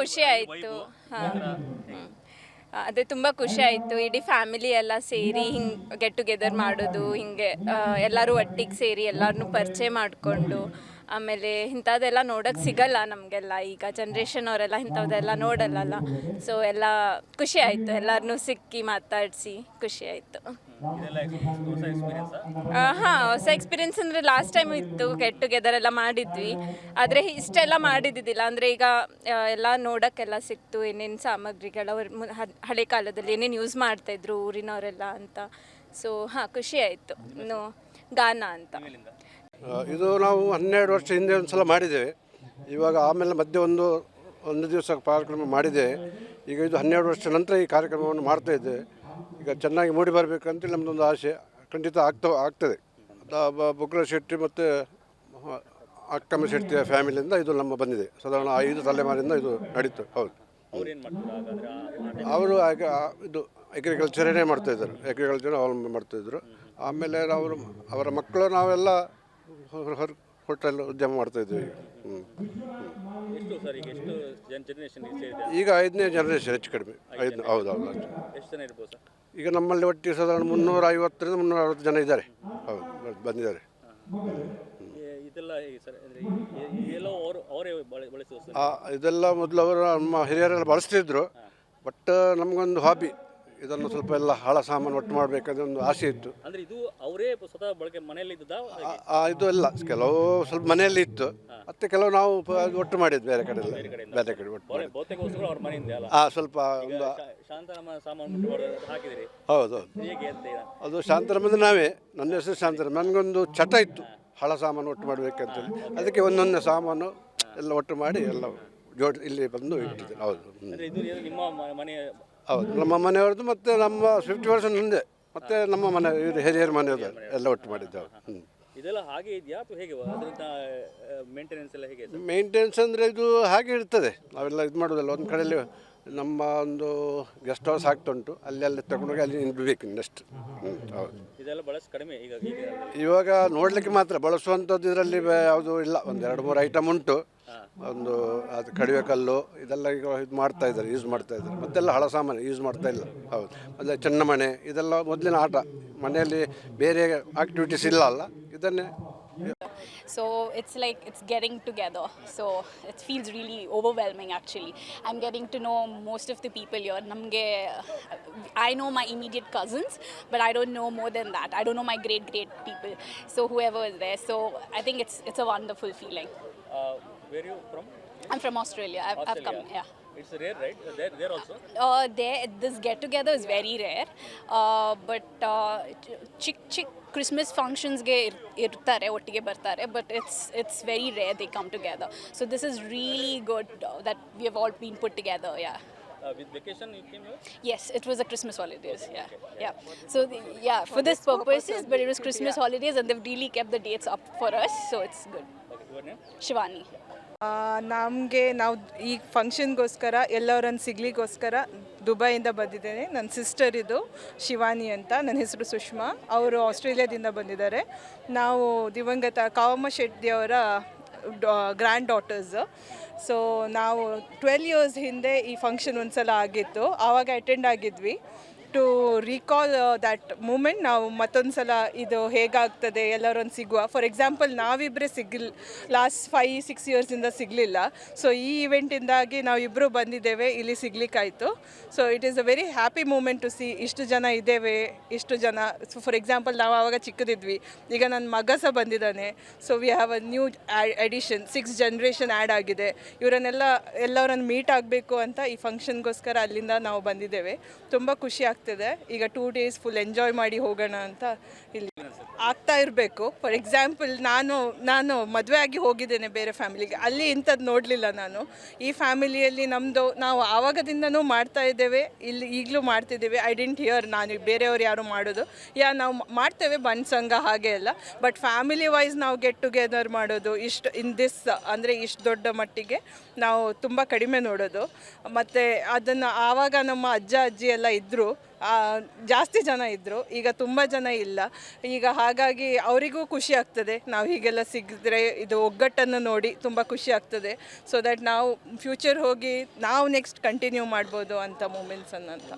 ಖುಷಿ ಆಯಿತು. ಹಾಂ, ಅದೇ ತುಂಬ ಖುಷಿ ಆಯಿತು. ಇಡೀ ಫ್ಯಾಮಿಲಿ ಎಲ್ಲ ಸೇರಿ ಹಿಂಗೆ ಗೆಟ್ ಟುಗೆದರ್ ಮಾಡೋದು, ಹಿಂಗೆ ಎಲ್ಲರೂ ಒಟ್ಟಿಗೆ ಸೇರಿ ಎಲ್ಲರನ್ನೂ ಪರಿಚಯ ಮಾಡಿಕೊಂಡು, ಆಮೇಲೆ ಇಂಥದ್ದೆಲ್ಲ ನೋಡೋಕ್ಕೆ ಸಿಗಲ್ಲ ನಮಗೆಲ್ಲ. ಈಗ ಜನ್ರೇಷನ್ ಅವರೆಲ್ಲ ಇಂಥದ್ದೆಲ್ಲ ನೋಡಲ್ಲಲ್ಲ. ಸೊ ಎಲ್ಲ ಖುಷಿ ಆಯಿತು, ಎಲ್ಲರನ್ನೂ ಸಿಕ್ಕಿ ಮಾತಾಡಿಸಿ ಖುಷಿ ಆಯಿತು. ಹಾಂ, ಹೊಸ ಎಕ್ಸ್ಪೀರಿಯನ್ಸ್ ಅಂದರೆ ಲಾಸ್ಟ್ ಟೈಮ್ ಇತ್ತು, ಗೆಟ್ ಟುಗೆದರ್ ಎಲ್ಲ ಮಾಡಿದ್ವಿ. ಆದರೆ ಇಷ್ಟೆಲ್ಲ ಮಾಡಿದ್ದಿದ್ದಿಲ್ಲ. ಅಂದರೆ ಈಗ ಎಲ್ಲ ನೋಡೋಕ್ಕೆಲ್ಲ ಸಿಕ್ತು, ಏನೇನು ಸಾಮಗ್ರಿಗಳು ಅವ್ರು ಹಳೆ ಕಾಲದಲ್ಲಿ ಏನೇನು ಯೂಸ್ ಮಾಡ್ತಾಯಿದ್ರು ಊರಿನವರೆಲ್ಲ ಅಂತ. ಸೊ ಹಾಂ, ಖುಷಿ ಆಯಿತು. ಇನ್ನು ಗಾನ ಅಂತ ಇದು ನಾವು 12 ವರ್ಷ ಹಿಂದೆ ಒಂದು ಸಲ ಮಾಡಿದ್ದೇವೆ. ಇವಾಗ ಆಮೇಲೆ ಮಧ್ಯೆ ಒಂದು ದಿವಸ ಕಾರ್ಯಕ್ರಮ ಮಾಡಿದ್ದೇವೆ. ಈಗ ಇದು 12 ವರ್ಷ ನಂತರ ಈ ಕಾರ್ಯಕ್ರಮವನ್ನು ಮಾಡ್ತಾಯಿದ್ದೇವೆ. ಈಗ ಚೆನ್ನಾಗಿ ಮೂಡಿ ಬರಬೇಕಂತೇಳಿ ನಮ್ಮದೊಂದು ಆಸೆ. ಖಂಡಿತ ಆಗ್ತದೆ. ಬುಕ್ರ ಶೆಟ್ಟಿ ಮತ್ತು ಅಕ್ಕಮ್ಮ ಶೆಟ್ಟಿಯ ಫ್ಯಾಮಿಲಿಯಿಂದ ಇದು ನಮ್ಮ ಬಂದಿದೆ. ಸಾಧಾರಣ 5 ತಲೆಮಾರಿಂದ ಇದು ನಡೀತು. ಹೌದು, ಅವರು ಇದು ಅಗ್ರಿಕಲ್ಚರೇ ಮಾಡ್ತಾಯಿದ್ದಾರೆ. ಅಗ್ರಿಕಲ್ಚರ್ ಅವಲಂಬನೆ ಮಾಡ್ತಾಯಿದ್ರು. ಆಮೇಲೆ ಅವರ ಮಕ್ಕಳು ನಾವೆಲ್ಲ ಹೋಟೆಲ್ ಉದ್ಯಮ ಮಾಡ್ತಾಯಿದ್ವಿ. ಈಗ 5ನೇ ಜನರೇಷನ್ ಹೆಚ್ಚು ಕಡಿಮೆ. ಹೌದು. ಈಗ ನಮ್ಮಲ್ಲಿ ಒಟ್ಟಿಗೆ ಸಾಧಾರಣ 350ರಿಂದ 360 ಜನ ಇದ್ದಾರೆ. ಹೌದು, ಬಂದಿದ್ದಾರೆ. ಇದೆಲ್ಲ ಮೊದಲು ಅವರು ನಮ್ಮ ಹಿರಿಯರೆಲ್ಲ ಬಳಸ್ತಿದ್ರು. ಬಟ್ ನಮಗೊಂದು ಹಾಬಿ, ಇದನ್ನು ಸ್ವಲ್ಪ ಎಲ್ಲ ಹಳ ಸಾಮಾನು ಒಟ್ಟು ಮಾಡಬೇಕಂದ್ರೆ ಒಂದು ಆಸೆ ಇತ್ತು. ಇದು ಎಲ್ಲ ಕೆಲವು ಸ್ವಲ್ಪ ಮನೆಯಲ್ಲಿ ಇತ್ತು, ಮತ್ತೆ ಕೆಲವು ನಾವು ಒಟ್ಟು ಮಾಡಿದ್ದು ಬೇರೆ ಕಡೆ ಒಟ್ಟು ಸ್ವಲ್ಪ ಒಂದು. ಹೌದು, ಅದು ಶಾಂತರಾಮಂದ್ರೆ ನಾವೇ. ನನ್ನ ಹೆಸರು ಶಾಂತರಾಮ. ನನಗೊಂದು ಚಟ ಇತ್ತು ಹಳ ಸಾಮಾನು ಒಟ್ಟು ಮಾಡಬೇಕಂತೇಳಿ. ಅದಕ್ಕೆ ಒಂದೊಂದೇ ಸಾಮಾನು ಎಲ್ಲ ಒಟ್ಟು ಮಾಡಿ ಎಲ್ಲ ಇಲ್ಲಿ ಬಂದು ಇಟ್ಟಿದ್ದೆ. ಹೌದು ಹೌದು, ನಮ್ಮ ಮನೆಯವ್ರದ್ದು ಮತ್ತು ನಮ್ಮ 50% ಮುಂದೆ ಮತ್ತು ನಮ್ಮ ಮನೆ ಹಿರಿಯರ ಮನೆಯವ್ರು ಎಲ್ಲ ಒಟ್ಟು ಮಾಡಿದ್ದೇವೆ. ಇದೆಲ್ಲ ಹಾಗೆ ಇದೆಯಾ ಅಥವಾ ಹೇಗೆ ಮೇಂಟೆನೆನ್ಸ್ ಎಲ್ಲ ಹೇಗೆ? ಮೇಂಟೆನೆನ್ಸ್ ಅಂದರೆ ಇದು ಹಾಗೆ ಇರ್ತದೆ. ನಾವೆಲ್ಲ ಇದು ಮಾಡೋದಲ್ಲ. ಒಂದು ಕಡೆಯಲ್ಲಿ ನಮ್ಮ ಒಂದು ಗೆಸ್ಟ್ ಹೌಸ್ ಆಗ್ತುಂಟು, ಅಲ್ಲಿ ತಗೊಂಡೋಗಿ ಅಲ್ಲಿ ನಿಲ್ಬೇಕು ನೆಕ್ಸ್ಟ್. ಹೌದು, ಇದೆಲ್ಲ ಬಳಸಿ ಕಡಿಮೆ ಇವಾಗ ನೋಡಲಿಕ್ಕೆ ಮಾತ್ರ ಬಳಸುವಂಥದ್ದು. ಇದರಲ್ಲಿ ಯಾವುದು ಇಲ್ಲ. ಒಂದು 2-3 ಐಟಮ್ ಉಂಟು. ಒಂದು ಅದು ಕಡಿವೆ ಕಲ್ಲು ಇದೆಲ್ಲ ಈಗ ಇದು ಮಾಡ್ತಾಯಿದ್ದಾರೆ, ಯೂಸ್ ಮಾಡ್ತಾಯಿದ್ದಾರೆ. ಮತ್ತೆಲ್ಲ ಹಳ ಸಾಮಾನು ಯೂಸ್ ಮಾಡ್ತಾ ಇಲ್ಲ. ಹೌದು, ಮತ್ತು ಚೆನ್ನಮಣೆ ಇದೆಲ್ಲ ಮೊದಲಿನ ಆಟ. ಮನೆಯಲ್ಲಿ ಬೇರೆ ಆಕ್ಟಿವಿಟೀಸ್ ಇಲ್ಲ ಅಲ್ಲ, ಇದನ್ನೇ. So it's like it's getting together. So it feels really overwhelming actually. I'm getting to know most of the people here. I know my immediate cousins, but I don't know more than that. I don't know my great people. So whoever is there. So I think it's a wonderful feeling. Where are you from? I'm from Australia. I've come, yeah. It's rare, right? There also? This get-together is very rare. But chick Christmas functionsಗೆ ಇರ್ತಾರೆ, ಒಟ್ಟಿಗೆ ಬರ್ತಾರೆ. But it's very rare they come together. So this is really good that we have all been put together, yeah. With vacation you came here? Yes, it was a Christmas holidays, yeah. So for this purposes, but it was Christmas holidays and they've really kept the dates up for us, so it's good. Okay, your name? Shivani. ನಾವು ಈ ಫಂಕ್ಷನ್ಗೋಸ್ಕರ ಎಲ್ಲರನ್ನು ಸಿಗ್ಲಿಕ್ಕೋಸ್ಕರ ದುಬೈಯಿಂದ ಬಂದಿದ್ದೇನೆ. ನನ್ನ sister ಇದು ಶಿವಾನಿ ಅಂತ. ನನ್ನ ಹೆಸರು ಸುಷ್ಮಾ. ಅವರು ಆಸ್ಟ್ರೇಲಿಯಾದಿಂದ ಬಂದಿದ್ದಾರೆ. ನಾವು ದಿವಂಗತ ಕಾವಮ್ಮ ಶೆಟ್ಟಿಯವರ ಗ್ರ್ಯಾಂಡ್ ಡಾಟರ್ಸು. ಸೊ ನಾವು 12 ಇಯರ್ಸ್ ಹಿಂದೆ ಈ ಫಂಕ್ಷನ್ ಒಂದು ಸಲ ಆಗಿತ್ತು, ಆವಾಗ ಅಟೆಂಡ್ ಆಗಿದ್ವಿ. ಟು ರೀಕಾಲ್ ದ್ಯಾಟ್ ಮೂಮೆಂಟ್ ನಾವು ಮತ್ತೊಂದು ಸಲ ಇದು ಹೇಗಾಗ್ತದೆ ಎಲ್ಲರೊಂದು ಸಿಗುವ. ಫಾರ್ ಎಕ್ಸಾಂಪಲ್ ನಾವಿಬ್ಬರೇ ಲಾಸ್ಟ್ 5-6 ಇಯರ್ಸಿಂದ ಸಿಗಲಿಲ್ಲ. ಸೊ ಈ ಇವೆಂಟಿಂದಾಗಿ ನಾವಿಬ್ಬರು ಬಂದಿದ್ದೇವೆ, ಇಲ್ಲಿ ಸಿಗ್ಲಿಕ್ಕಾಯಿತು. So it is a very happy moment to see ಇಷ್ಟು ಜನ ಇದ್ದೇವೆ, ಇಷ್ಟು ಜನ. ಸೊ ಫಾರ್ ಎಕ್ಸಾಂಪಲ್ ನಾವು ಆವಾಗ ಚಿಕ್ಕದಿದ್ವಿ, ಈಗ ನನ್ನ ಮಗ ಸಹ ಬಂದಿದ್ದಾನೆ. So we have a new edition, 6 generation add ಆಗಿದೆ. ಎಲ್ಲರನ್ನು ಮೀಟ್ ಆಗಬೇಕು ಅಂತ ಈ ಫಂಕ್ಷನ್ಗೋಸ್ಕರ ಅಲ್ಲಿಂದ ನಾವು ಬಂದಿದ್ದೇವೆ. ತುಂಬ ಖುಷಿ ಆಗ್ತದೆ. ಈಗ 2 ಡೇಸ್ ಫುಲ್ ಎಂಜಾಯ್ ಮಾಡಿ ಹೋಗೋಣ ಅಂತ ಇಲ್ಲಿ ಆಗ್ತಾ ಇರಬೇಕು. ಫಾರ್ ಎಕ್ಸಾಂಪಲ್ ನಾನು ಮದುವೆ ಆಗಿ ಹೋಗಿದ್ದೇನೆ ಬೇರೆ ಫ್ಯಾಮಿಲಿಗೆ, ಅಲ್ಲಿ ಇಂಥದ್ದು ನೋಡಲಿಲ್ಲ ನಾನು. ಈ ಫ್ಯಾಮಿಲಿಯಲ್ಲಿ ನಾವು ಆವಾಗದಿಂದನೂ ಮಾಡ್ತಾ ಇದ್ದೇವೆ, ಇಲ್ಲಿ ಈಗಲೂ ಮಾಡ್ತಿದ್ದೇವೆ. ಐ ಡಿಂಟ್ ಹಿಯರ್ ನಾನು ಬೇರೆಯವ್ರು ಯಾರು ಮಾಡೋದು. ನಾವು ಮಾಡ್ತೇವೆ ಬನ್ ಸಂಘ ಹಾಗೆ ಎಲ್ಲ, ಬಟ್ ಫ್ಯಾಮಿಲಿ ವೈಸ್ ನಾವು ಗೆಟ್ ಟುಗೆದರ್ ಮಾಡೋದು ಅಂದರೆ ಇಷ್ಟು ದೊಡ್ಡ ಮಟ್ಟಿಗೆ ನಾವು ತುಂಬ ಕಡಿಮೆ ನೋಡೋದು. ಮತ್ತು ಅದನ್ನು ಆವಾಗ ನಮ್ಮ ಅಜ್ಜ ಅಜ್ಜಿ ಎಲ್ಲ ಇದ್ದರು, ಜಾಸ್ತಿ ಜನ ಇದ್ದರು, ಈಗ ತುಂಬ ಜನ ಇಲ್ಲ. ಈಗ ಹಾಗಾಗಿ ಅವರಿಗೂ ಖುಷಿ ಆಗ್ತದೆ ನಾವು ಹೀಗೆಲ್ಲ ಸಿಗಿದ್ರೆ, ಇದು ಒಗ್ಗಟ್ಟನ್ನು ನೋಡಿ ತುಂಬ ಖುಷಿ ಆಗ್ತದೆ. ಸೊ ದ್ಯಾಟ್ ನಾವು ಫ್ಯೂಚರ್ ಹೋಗಿ ನಾವು ನೆಕ್ಸ್ಟ್ ಕಂಟಿನ್ಯೂ ಮಾಡ್ಬೋದು ಅಂತ ಮೂಮೆಂಟ್ಸನ್ನು ಅಂತ.